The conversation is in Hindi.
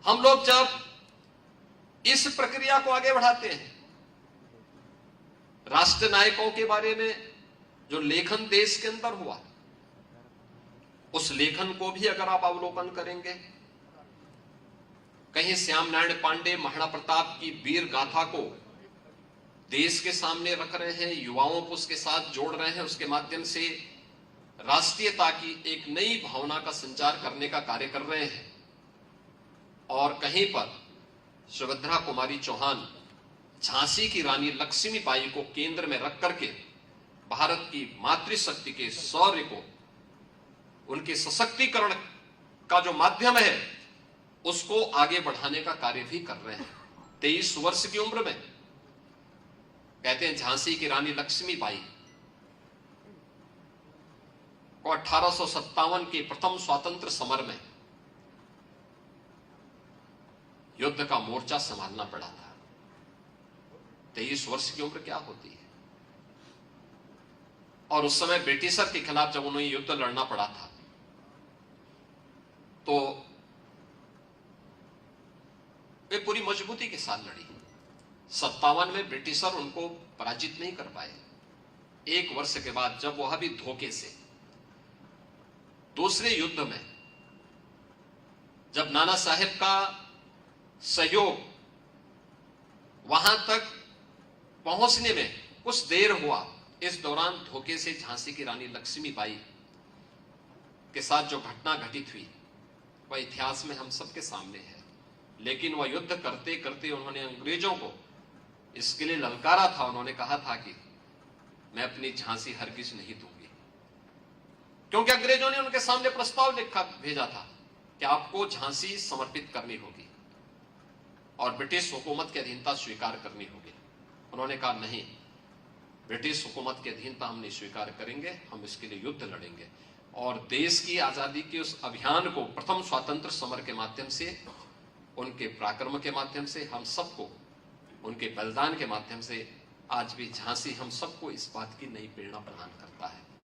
हम लोग जब इस प्रक्रिया को आगे बढ़ाते हैं, राष्ट्र नायकों के बारे में जो लेखन देश के अंदर हुआ, उस लेखन को भी अगर आप अवलोकन करेंगे, कहीं श्याम नारायण पांडे महाराणा प्रताप की वीर गाथा को देश के सामने रख रहे हैं, युवाओं को उसके साथ जोड़ रहे हैं, उसके माध्यम से राष्ट्रीयता की एक नई भावना का संचार करने का कार्य कर रहे हैं। और कहीं पर सुभद्रा कुमारी चौहान झांसी की रानी लक्ष्मीबाई को केंद्र में रख करके भारत की मातृशक्ति के शौर्य को, उनके सशक्तिकरण का जो माध्यम है, उसको आगे बढ़ाने का कार्य भी कर रहे हैं। 23 वर्ष की उम्र में, कहते हैं झांसी की रानी लक्ष्मीबाई को 1857 के प्रथम स्वातंत्र समर में युद्ध का मोर्चा संभालना पड़ा था। 23 वर्ष की उम्र क्या होती है। और उस समय ब्रिटिशर के खिलाफ जब उन्हें युद्ध लड़ना पड़ा था, तो वे पूरी मजबूती के साथ लड़ी। 57 में ब्रिटिशर उनको पराजित नहीं कर पाए। एक वर्ष के बाद जब वह भी धोखे से दूसरे युद्ध में, जब नाना साहेब का सहयोग वहां तक पहुंचने में कुछ देर हुआ, इस दौरान धोखे से झांसी की रानी लक्ष्मीबाई के साथ जो घटना घटित हुई, वह इतिहास में हम सबके सामने है। लेकिन वह युद्ध करते करते उन्होंने अंग्रेजों को इसके लिए ललकारा था। उन्होंने कहा था कि मैं अपनी झांसी हरगिज नहीं दूंगी, क्योंकि अंग्रेजों ने उनके सामने प्रस्ताव लिखा भेजा था कि आपको झांसी समर्पित करनी होगी और ब्रिटिश हुकूमत की अधीनता स्वीकार करनी होगी। उन्होंने कहा नहीं, ब्रिटिश हुकूमत की अधीनता हम नहीं स्वीकार करेंगे, हम इसके लिए युद्ध लड़ेंगे। और देश की आजादी के उस अभियान को प्रथम स्वतंत्र समर के माध्यम से, उनके पराक्रम के माध्यम से, हम सबको उनके बलिदान के माध्यम से आज भी झांसी हम सबको इस बात की नई प्रेरणा प्रदान करता है।